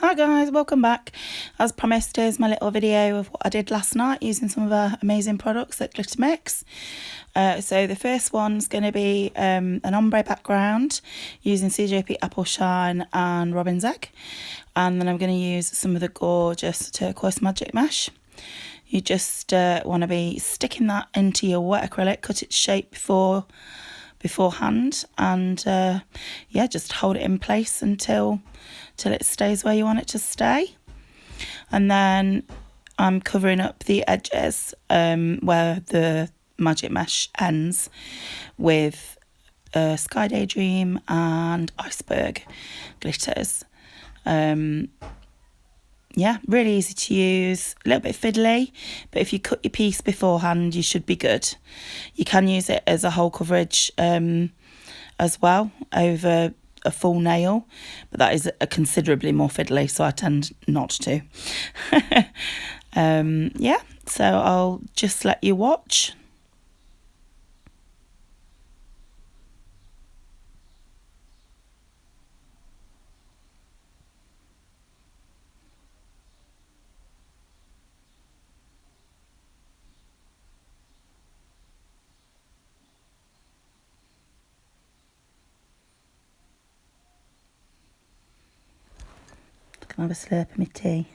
Hi guys, welcome back. As promised, here's my little video of what I did last night using some of our amazing products at Glitter Mix. So the first one's going to be an ombre background using CJP Apple Shine and Robin's Egg. And then I'm going to use some of the gorgeous turquoise magic mesh. You just want to be sticking that into your wet acrylic, cut its shape beforehand, and yeah, just hold it in place until it stays where you want it to stay. And then I'm covering up the edges where the magic mesh ends with Sky Daydream and Iceberg glitters. Yeah, really easy to use, a little bit fiddly, but if you cut your piece beforehand, you should be good. You can use it as a whole coverage as well over a full nail, but that is a considerably more fiddly, so I tend not to. Yeah, so I'll just let you watch. Can I have a slurp of my tea?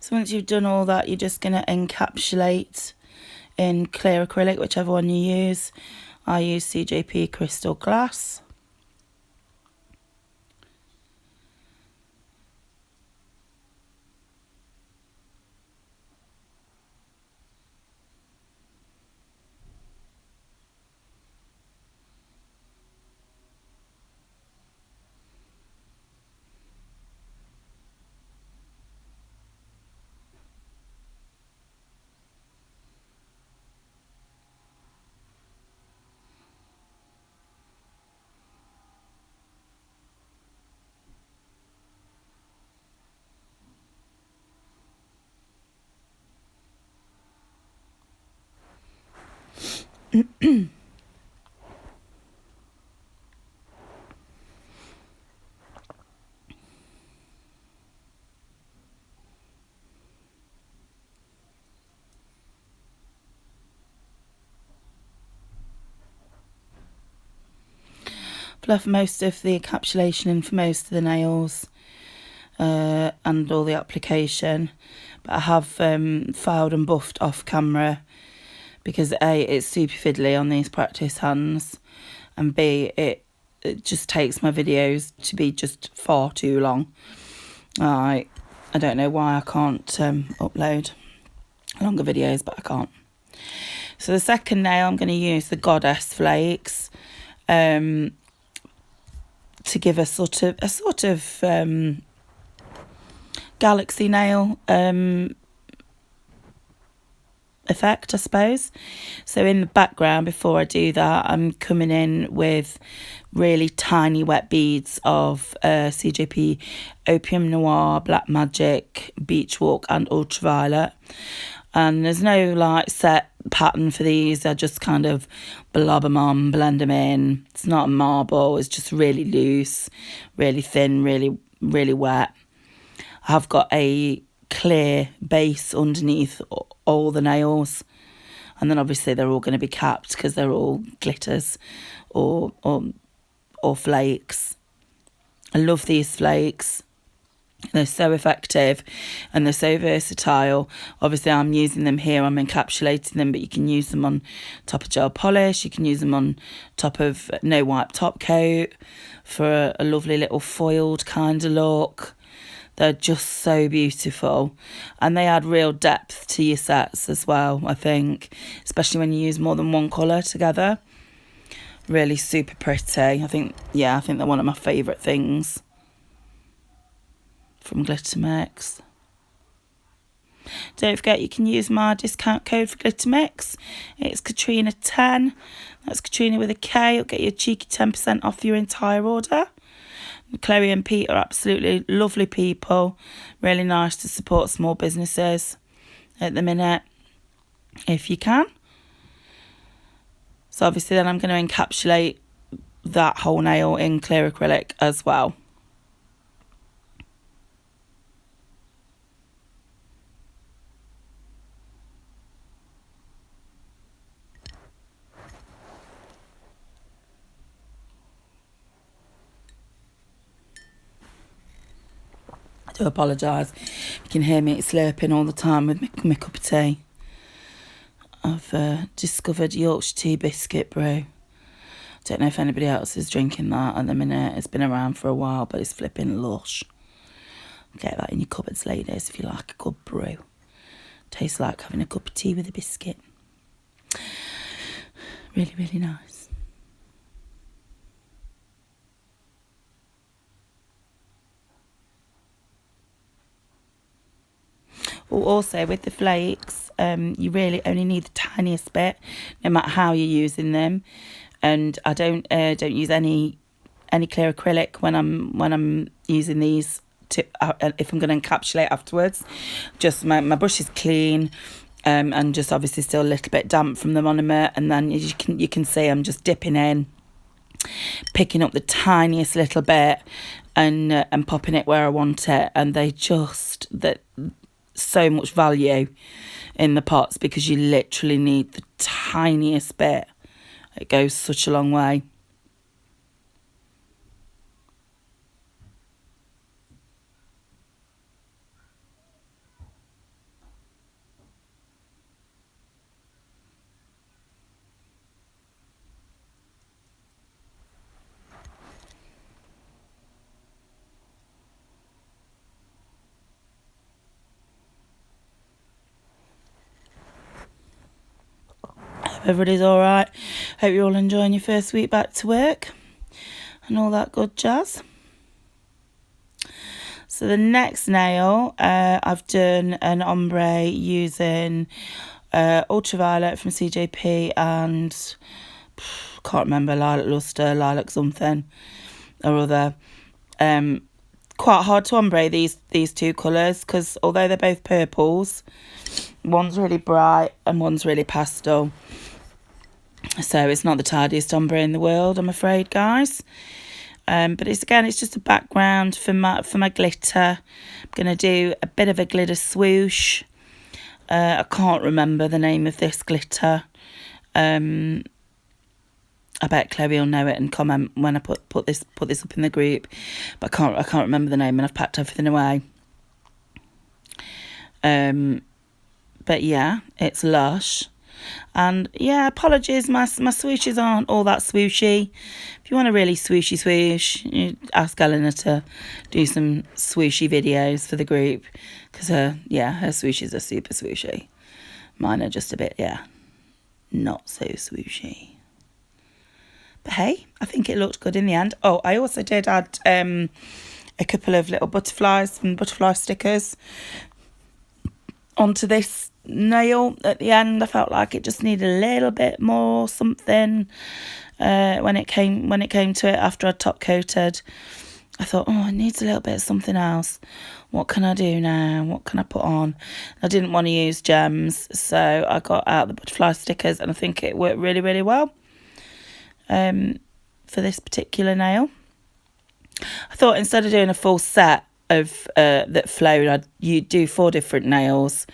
So once you've done all that, you're just going to encapsulate in clear acrylic, whichever one you use. I use CJP Crystal Glass. Fluff most of the encapsulation in for most of the nails and all the application, but I have filed and buffed off camera because A, it's super fiddly on these practice hands, and B, it just takes my videos to be just far too long. I don't know why I can't upload longer videos, but I can't. So the second nail, I'm going to use the Goddess Flakes to give a sort of galaxy nail effect, I suppose. So in the background, before I do that, I'm coming in with really tiny wet beads of CJP Opium Noir, Black Magic, Beach Walk and Ultraviolet. And there's no like set pattern for these. I just kind of blob them on, blend them in. It's not a marble, it's just really loose, really thin, really wet. I have got a clear base underneath all the nails, and then obviously they're all going to be capped because they're all glitters or flakes. I love these flakes. They're so effective and they're so versatile. Obviously I'm using them here, I'm encapsulating them, but you can use them on top of gel polish, you can use them on top of no wipe top coat for a lovely little foiled kind of look. They're just so beautiful, and they add real depth to your sets as well, I think, especially when you use more than one colour together. Really super pretty. I think they're one of my favourite things from Glitter Mix. Don't forget you can use my discount code for Glitter Mix. It's Katrina10. That's Katrina with a K. It'll get you a cheeky 10% off your entire order. Chloe and Pete are absolutely lovely people. Really nice to support small businesses at the minute, if you can. So obviously then I'm going to encapsulate that whole nail in clear acrylic as well. I do apologise. You can hear me slurping all the time with my cup of tea. I've discovered Yorkshire tea biscuit brew. Don't know if anybody else is drinking that at the minute. It's been around for a while, but it's flipping lush. Get that in your cupboards, ladies, if you like a good brew. Tastes like having a cup of tea with a biscuit. Really, really nice. Also, with the flakes, you really only need the tiniest bit, no matter how you're using them. And I don't use any clear acrylic when I'm using these to if I'm going to encapsulate afterwards. Just my brush is clean, and just obviously still a little bit damp from the monomer, and then you can see I'm just dipping in, picking up the tiniest little bit, and popping it where I want it, and they just so much value in the pots because you literally need the tiniest bit. It goes such a long way. Hope everybody's all right. Hope you're all enjoying your first week back to work and all that good jazz. So the next nail, I've done an ombre using Ultraviolet from CJP and can't remember, Lilac Luster, Lilac something or other. Quite hard to ombre these two colours because although they're both purples, one's really bright and one's really pastel. So it's not the tidiest ombre in the world, I'm afraid, guys. But it's just a background for my glitter. I'm going to do a bit of a glitter swoosh. I can't remember the name of this glitter. I bet Chloe will know it and comment when I put this up in the group. But I can't remember the name, and I've packed everything away. But yeah, it's lush. And yeah, apologies, my swooshes aren't all that swooshy. If you want a really swooshy swoosh, you ask Eleanor to do some swooshy videos for the group, because her swooshes are super swooshy. Mine are just a bit, not so swooshy. But hey, I think it looked good in the end. Oh, I also did add a couple of little butterflies and butterfly stickers onto this nail at the end. I felt like it just needed a little bit more something when it came to it after I top coated. I thought, it needs a little bit of something else. What can I do now? What can I put on? I didn't want to use gems, so I got out the butterfly stickers, and I think it worked really, really well for this particular nail. I thought instead of doing a full set of that flowed, you'd do 4 different nails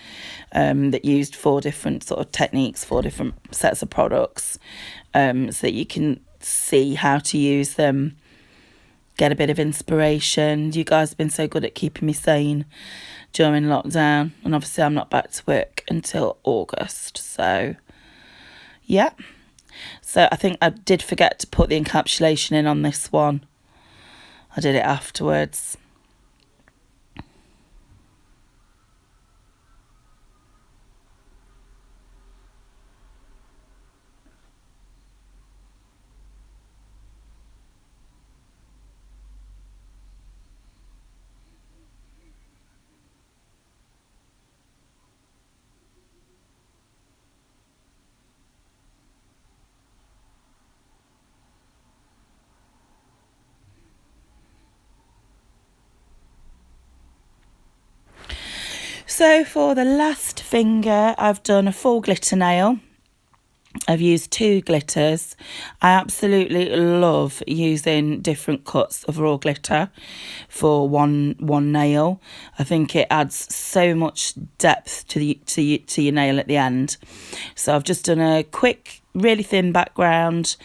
that used 4 different sort of techniques, 4 different sets of products, so that you can see how to use them, get a bit of inspiration. You guys have been so good at keeping me sane during lockdown, and obviously I'm not back to work until August, so yeah. So I think I did forget to put the encapsulation in on this one. I did it afterwards. So for the last finger, I've done a full glitter nail. I've used 2 glitters. I absolutely love using different cuts of raw glitter for one nail. I think it adds so much depth to your nail at the end. So I've just done a quick, really thin background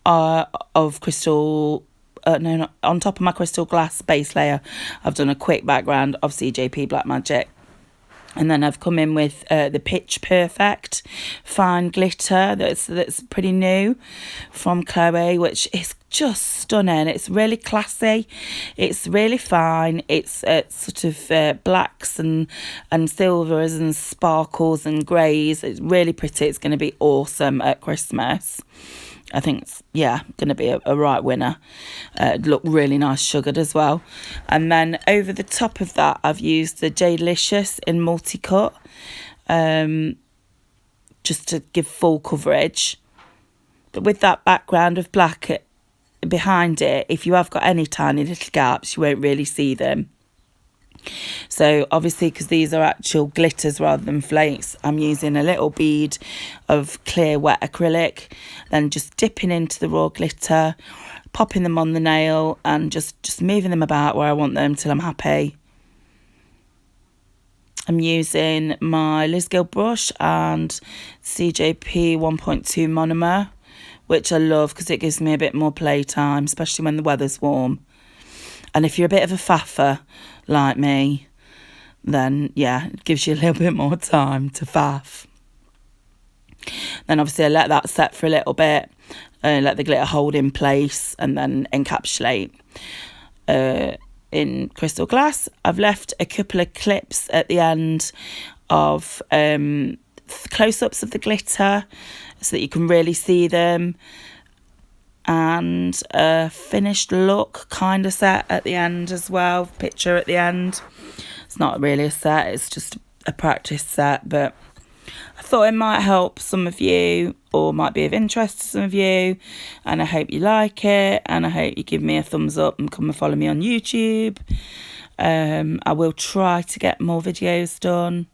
of crystal. No, not on top of my crystal glass base layer. I've done a quick background of CJP Black Magic. And then I've come in with the Pitch Perfect fine glitter that's pretty new from Chloe, which is just stunning. It's really classy. It's really fine. It's sort of blacks and silvers and sparkles and greys. It's really pretty. It's going to be awesome at Christmas. I think it's, going to be a right winner. Look really nice sugared as well. And then over the top of that, I've used the Jadelicious in multi-cut, just to give full coverage. But with that background of black behind it, if you have got any tiny little gaps, you won't really see them. So obviously, because these are actual glitters rather than flakes, I'm using a little bead of clear wet acrylic, then just dipping into the raw glitter, popping them on the nail and just moving them about where I want them till I'm happy. I'm using my Liz Gill brush and CJP 1.2 monomer, which I love because it gives me a bit more playtime, especially when the weather's warm. And if you're a bit of a faffer like me, then it gives you a little bit more time to faff. Then obviously I let that set for a little bit, let the glitter hold in place and then encapsulate in crystal glass. I've left a couple of clips at the end of close-ups of the glitter so that you can really see them, and a finished look kind of set at the end as well, picture at the end. It's not really a set, it's just a practice set, but I thought it might help some of you or might be of interest to some of you, and I hope you like it, and I hope you give me a thumbs up and come and follow me on YouTube. I will try to get more videos done.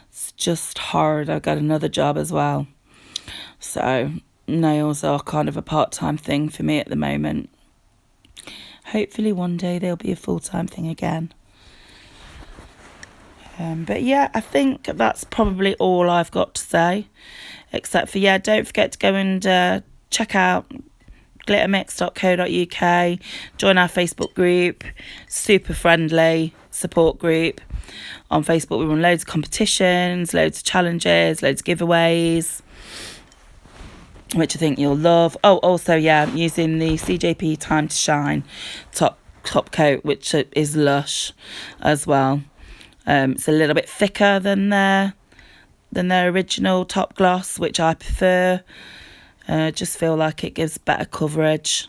It's just hard. I've got another job as well, so nails are kind of a part-time thing for me at the moment. Hopefully one day they'll be a full-time thing again. But I think that's probably all I've got to say, except for don't forget to go and check out glittermix.co.uk, join our Facebook group, super friendly support group. On Facebook we run loads of competitions, loads of challenges, loads of giveaways, which I think you'll love. Oh, also, I'm using the CJP Time to Shine top coat, which is lush as well. It's a little bit thicker than their original top gloss, which I prefer. Just feel like it gives better coverage.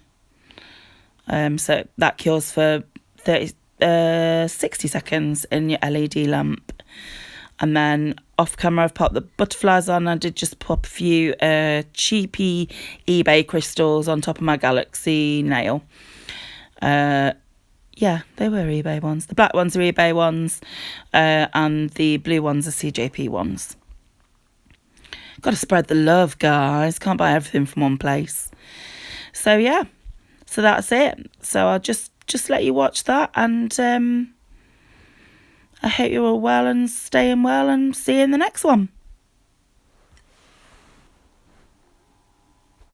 So that cures for 60 seconds in your LED lamp. And then off camera, I've popped the butterflies on. I did just pop a few cheapy eBay crystals on top of my Galaxy nail. They were eBay ones. The black ones are eBay ones, and the blue ones are CJP ones. Got to spread the love, guys. Can't buy everything from one place. So so that's it. So I'll just let you watch that, and I hope you're all well and staying well, and see you in the next one.